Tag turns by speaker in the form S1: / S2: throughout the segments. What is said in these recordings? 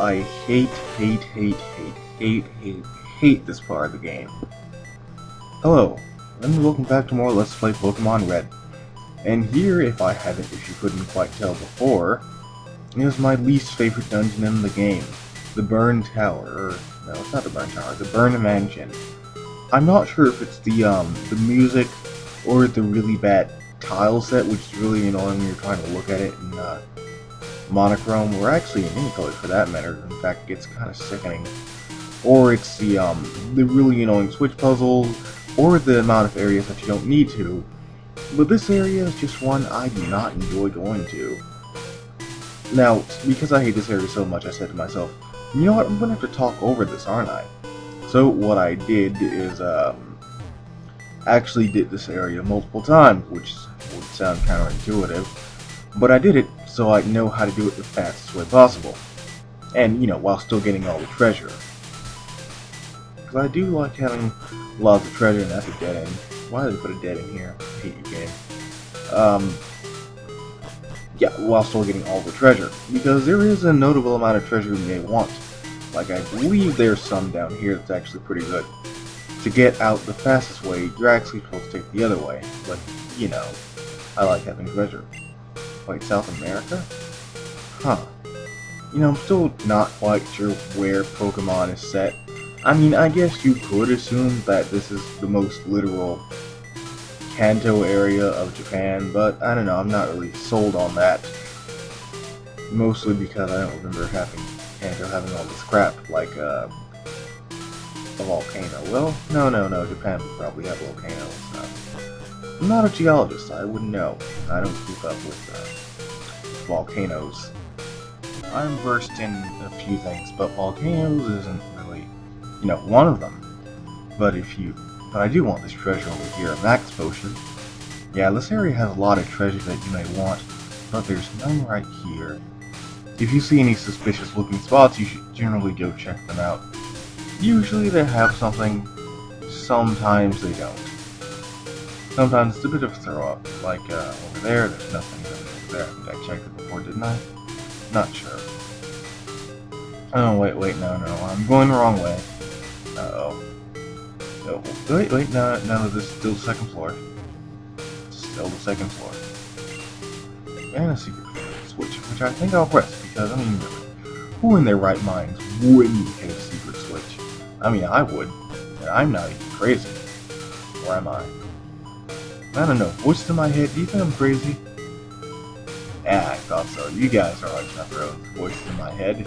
S1: I hate this part of the game. Hello, and welcome back to more Let's Play Pokemon Red. And here, if you couldn't quite tell before, is my least favorite dungeon in the game. The Burn Tower, or, no, it's not the Burn Tower, the Burn Mansion. I'm not sure if it's the music, or the really bad tile set, which is really annoying when you're trying to look at it in, monochrome, or actually in any color for that matter. In fact, it gets kind of sickening. Or it's the really annoying switch puzzles, or the amount of areas that you don't need to. But this area is just one I do not enjoy going to. Now, because I hate this area so much, I said to myself, you know what, I'm gonna have to talk over this, aren't I? So what I did is, actually did this area multiple times, which would sound counterintuitive, but I did it so I know how to do it the fastest way possible. And, you know, while still getting all the treasure. Because I do like having lots of treasure, and that's a dead end. Why did they put a dead end here? I hate you, game. Yeah, while still getting all the treasure. Because there is a notable amount of treasure you may want. Like, I believe there's some down here that's actually pretty good. To get out the fastest way, you're actually supposed to take the other way. But, you know, I like having treasure. Wait, South America? Huh. You know, I'm still not quite sure where Pokemon is set. I mean, I guess you could assume that this is the most literal Kanto area of Japan, but I don't know, I'm not really sold on that. Mostly because I don't remember Kanto having all this crap, like, a volcano. Well, no, Japan would probably have volcanoes. I'm not a geologist, I wouldn't know. I don't keep up with volcanoes. I'm versed in a few things, but volcanoes isn't really, you know, one of them. But I do want this treasure over here, a max potion. Yeah, this area has a lot of treasure that you may want, but there's none right here. If you see any suspicious looking spots, you should generally go check them out. Usually they have something, sometimes they don't. Sometimes it's a bit of a throw up, like over there's nothing over there. I think I checked it before, didn't I? Not sure. Oh, wait, no, I'm going the wrong way. Uh-oh. Oh, wait, no, this is still the second floor. Still the second floor. And a secret switch, which I think I'll press, because, I mean, really, who in their right minds wouldn't hit a secret switch? I mean, I would, and I'm not even crazy. Or am I? I don't know, voices in my head, do you think I'm crazy? Yeah, I thought so. You guys are like enough roads. Voices in my head.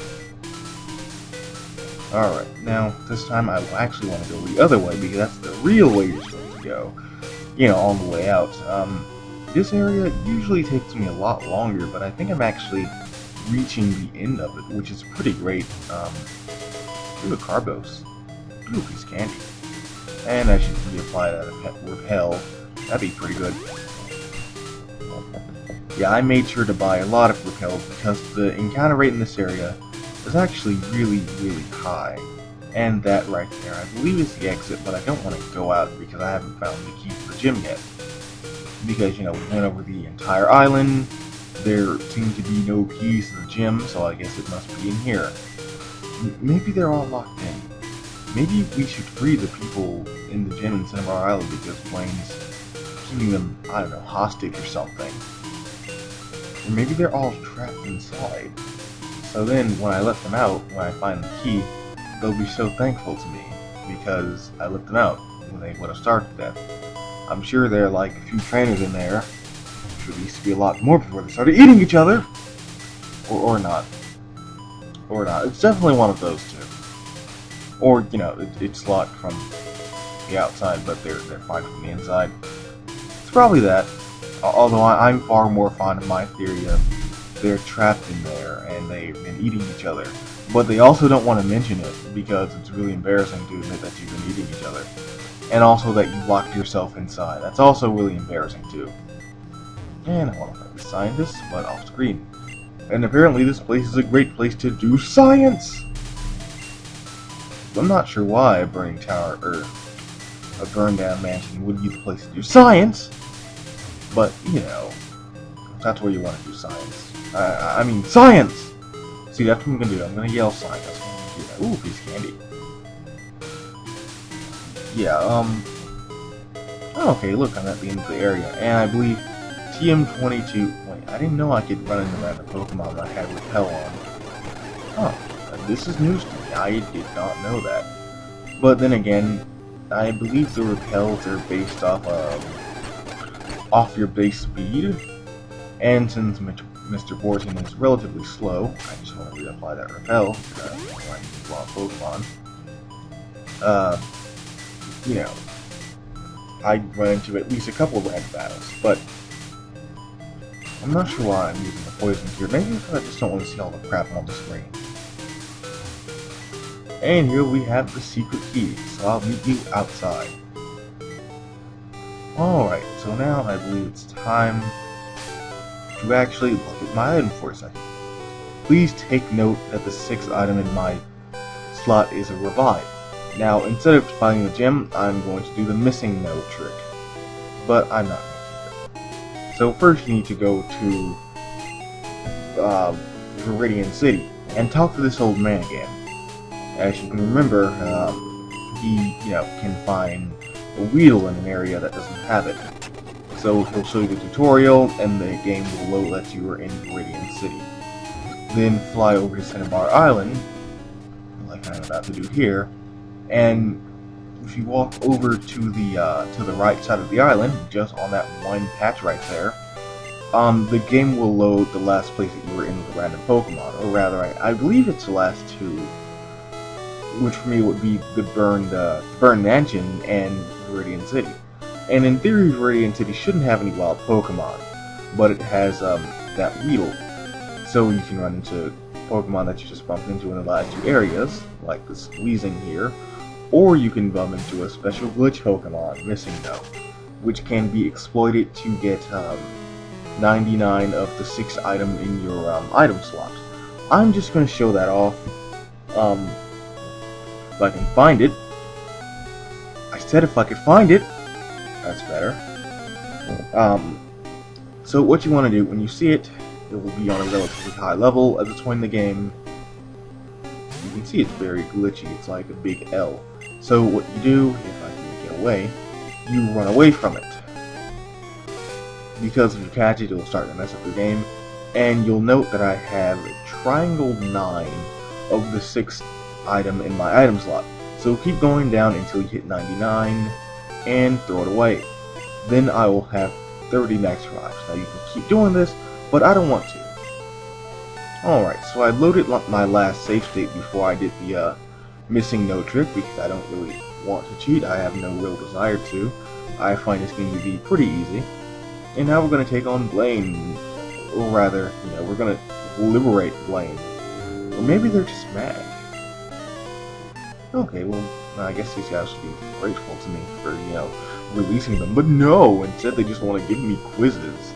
S1: Alright, now, this time I actually want to go the other way, because that's the real way you're supposed to go. You know, on the way out. This area usually takes me a lot longer, but I think I'm actually reaching the end of it, which is pretty great. Ooh, a Carbos. Ooh, piece of candy. And I should reapply that Repel. That'd be pretty good. Yeah, I made sure to buy a lot of repels because the encounter rate in this area is actually really, really high. And that right there, I believe is the exit, but I don't want to go out because I haven't found the key to the gym yet. Because, you know, we went over the entire island, there seemed to be no keys to the gym, so I guess it must be in here. Maybe they're all locked in. Maybe we should free the people in the gym in Cinnabar Island because Blaine's keeping them, I don't know, hostage or something. Or maybe they're all trapped inside. So then, when I let them out, when I find the key, they'll be so thankful to me, because I let them out when they would have starved to death. I'm sure there are like a few trainers in there, which used to be a lot more before they started eating each other! Or not. Or not. It's definitely one of those two. Or, you know, it's locked from the outside, but they're fine from the inside. It's probably that. Although I'm far more fond of my theory of they're trapped in there and they've been eating each other. But they also don't want to mention it because it's really embarrassing to admit that you've been eating each other. And also that you locked yourself inside. That's also really embarrassing too. And I want to find the scientist, but off screen. And apparently this place is a great place to do science! I'm not sure why a burning tower, or a burned down mansion would be the place to do science! But, you know, that's where you want to do science. I mean, science! See, that's what I'm gonna do. I'm gonna yell sign. That's what I'm gonna do. Ooh, piece of candy. Yeah, oh, okay, look, I'm at the end of the area, and I believe TM22, wait, I didn't know I could run into random Pokemon that had Repel on. Oh, this is news to me. I did not know that. But then again, I believe the Repels are based off your base speed, and since Mr. Borton is relatively slow, I just want to reapply that Repel, when I use a lot of Pokemon. You know, I'd run into at least a couple of random battles, but I'm not sure why I'm using the poison here. Maybe because I just don't want to see all the crap on the screen. And here we have the secret key, so I'll meet you outside. Alright, so now I believe it's time to actually look at my item for a second. Please take note that the 6th item in my slot is a revive. Now, instead of finding the gem, I'm going to do the missing note trick. But I'm not going to do it. So first you need to go to Viridian City and talk to this old man again. As you can remember, he, can find a Weedle in an area that doesn't have it. So he'll show you the tutorial, and the game will load that you are in Viridian City. Then fly over to Cinnabar Island, like I'm about to do here, and if you walk over to the right side of the island, just on that one patch right there, the game will load the last place that you were in with a random Pokemon, or rather, I believe it's the last two, which for me would be the Burned Mansion and Viridian City. And in theory, Viridian City shouldn't have any wild Pokemon, but it has that Weedle, so you can run into Pokemon that you just bumped into in the last two areas, like this Weezing here, or you can bump into a special glitch Pokemon, Missing Note, which can be exploited to get 99 of the 6th item in your item slot. I'm just going to show that off. If I can find it. I said if I could find it. That's better. So what you want to do, when you see it, it will be on a relatively high level as it's playing the game. You can see it's very glitchy. It's like a big L. So what you do, if I can get away, you run away from it. Because if you catch it, it'll start to mess up your game. And you'll note that I have triangle 9 of the 6th item in my item slot. So keep going down until you hit 99 and throw it away. Then I will have 30 max revives. Now you can keep doing this, but I don't want to. Alright, so I loaded my last save state before I did the missing note trick because I don't really want to cheat. I have no real desire to. I find this game to be pretty easy. And now we're going to take on Blaine. Or rather, we're going to liberate Blaine. Or maybe they're just mad. Okay, well, I guess these guys should be grateful to me for, releasing them. But no, instead they just want to give me quizzes.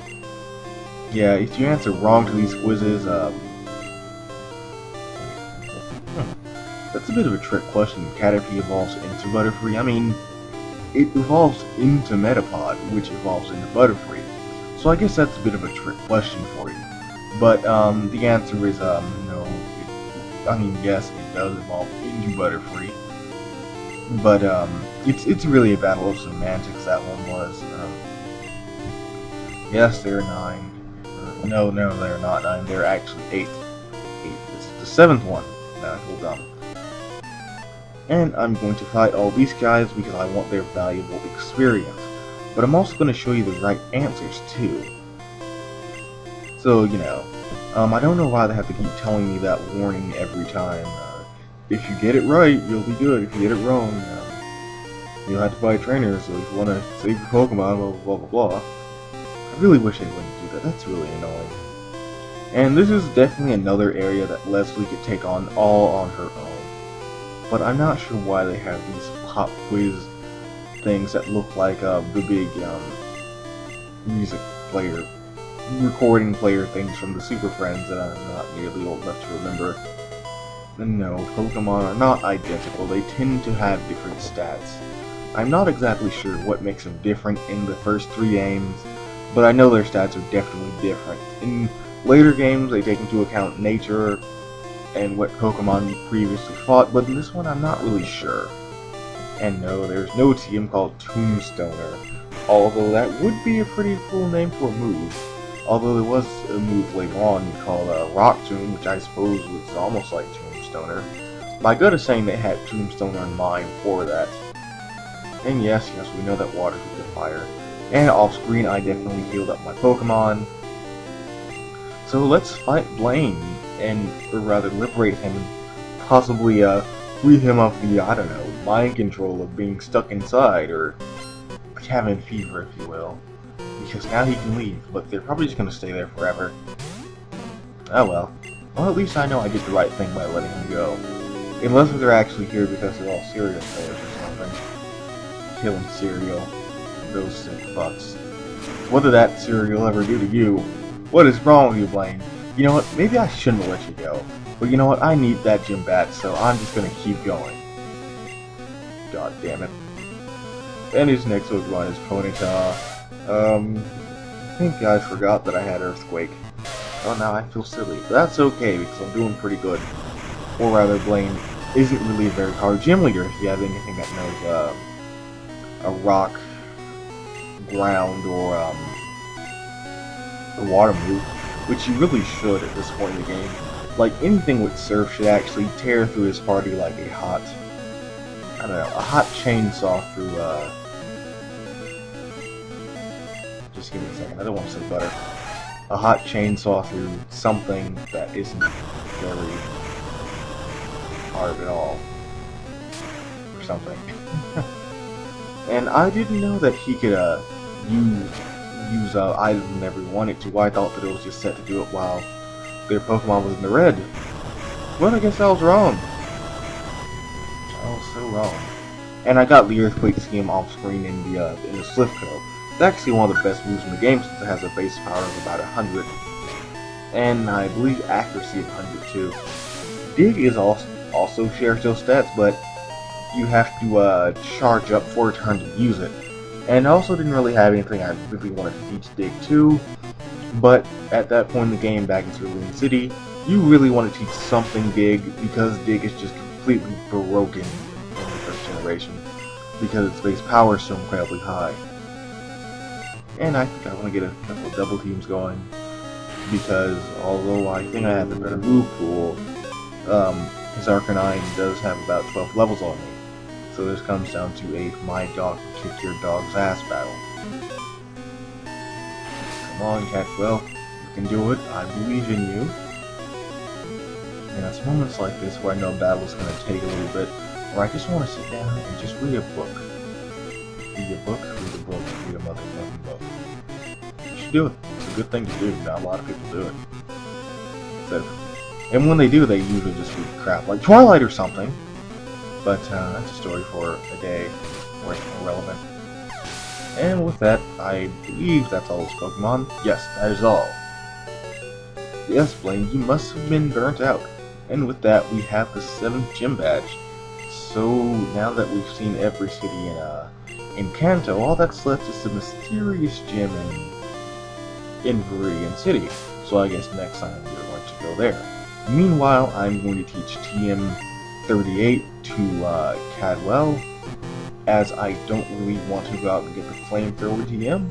S1: Yeah, if you answer wrong to these quizzes, that's a bit of a trick question. Caterpie evolves into Butterfree. I mean, it evolves into Metapod, which evolves into Butterfree. So I guess that's a bit of a trick question for you. But the answer is no. Yes, it does evolve into Butterfree. But it's really a battle of semantics. That one was. Yes, they're 9. No, they're not 9. They're actually 8. This is the 7th one. Hold on. And I'm going to fight all these guys because I want their valuable experience. But I'm also going to show you the right answers too. So, I don't know why they have to keep telling me that warning every time. If you get it right, you'll be good. If you get it wrong, you'll have to buy trainers. So if you want to save your Pokemon, blah blah blah blah blah. I really wish they wouldn't do that. That's really annoying. And this is definitely another area that Leslie could take on all on her own. But I'm not sure why they have these pop quiz things that look like the big music player, recording player things from the Super Friends that I'm not nearly old enough to remember. And no, Pokemon are not identical. They tend to have different stats. I'm not exactly sure what makes them different in the first 3 games, but I know their stats are definitely different. In later games, they take into account nature, and what Pokemon you previously fought, but in this one I'm not really sure. And no, there's no TM called Tombstoner, although that would be a pretty cool name for a move. Although there was a move later on called Rock Tomb, which I suppose was almost like Tombstoner. My gut is saying they had Tombstoner in mind for that. And yes, we know that water can fire. And off screen, I definitely healed up my Pokemon. So let's fight Blaine, or rather liberate him, and possibly free him of the, I don't know, mind control of being stuck inside, or cabin fever, if you will. Because now he can leave, but they're probably just going to stay there forever. Oh well. Well, at least I know I did the right thing by letting him go. Unless they're actually here because they're all serial killers or something. Killing cereal. Those sick fucks. What did that cereal ever do to you? What is wrong with you, Blaine? You know what, maybe I shouldn't have let you go. But you know what, I need that gym bat, so I'm just gonna keep going. God damn it. And his next Pokemon is Ponyta. I think I forgot that I had Earthquake. Oh, now I feel silly. But that's okay, because I'm doing pretty good. Or rather, Blaine isn't really a very hard gym leader if you have anything that knows, a rock, ground, or, a water move, which you really should at this point in the game. Like, anything with Surf should actually tear through his party like a hot, I don't know, a hot chainsaw through, just give me a second, I don't want to say butter. A hot chainsaw through something that isn't very hard at all. Or something. And I didn't know that he could, use items whenever he wanted to. I thought that it was just set to do it while their Pokemon was in the red. Well, I guess I was wrong. I was so wrong. And I got the Earthquake scheme off screen in the Slipco. It's actually one of the best moves in the game since it has a base power of about 100. And I believe accuracy of 100 too. Dig is also shares those stats, but you have to charge up for a turn to use it. And I also didn't really have anything I really wanted to teach Dig to, but at that point in the game, back in Cerulean City, you really want to teach something Dig, because Dig is just completely broken in the first generation, because its base power is so incredibly high. And I think I want to get a couple of double teams going, because although I think I have a better move pool, his Arcanine does have about 12 levels on me. So this comes down to a my dog kick your dog's ass battle. Come on, Catwell, you can do it. I believe in you. And it's moments like this where I know a battle is going to take a little bit, where I just want to sit down and just read a book. Read a book, read a book, read a motherfucking book. You should do it. It's a good thing to do. Not a lot of people do it. So, and when they do, they usually just read crap like Twilight or something. But that's a story for a day where it's more relevant. And with that, I believe that's all this Pokemon. Yes, that is all. Yes, Blaine, you must have been burnt out. And with that, we have the 7th gym badge. So now that we've seen every city in Kanto, all that's left is the mysterious gym in Viridian City. So I guess next time we're going to go there. Meanwhile, I'm going to teach TM38 to Cadwell, as I don't really want to go out and get the Flamethrower TM.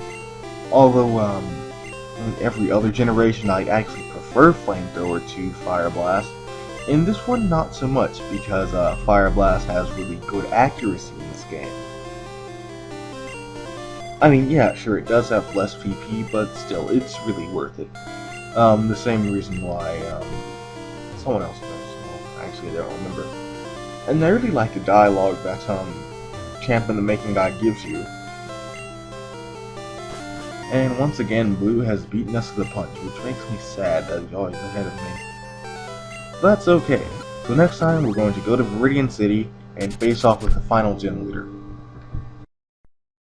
S1: Although, in every other generation, I actually prefer Flamethrower to Fire Blast. In this one, not so much, because Fire Blast has really good accuracy in this game. I mean, yeah, sure, it does have less PP, but still, it's really worth it. The same reason why, someone else does. Well, actually, I don't remember. And I really like the dialogue that, Champion the Making Guy gives you. And once again, Blue has beaten us to the punch, which makes me sad that he's always ahead of me. But that's okay. So next time, we're going to go to Viridian City and face off with the final gym leader.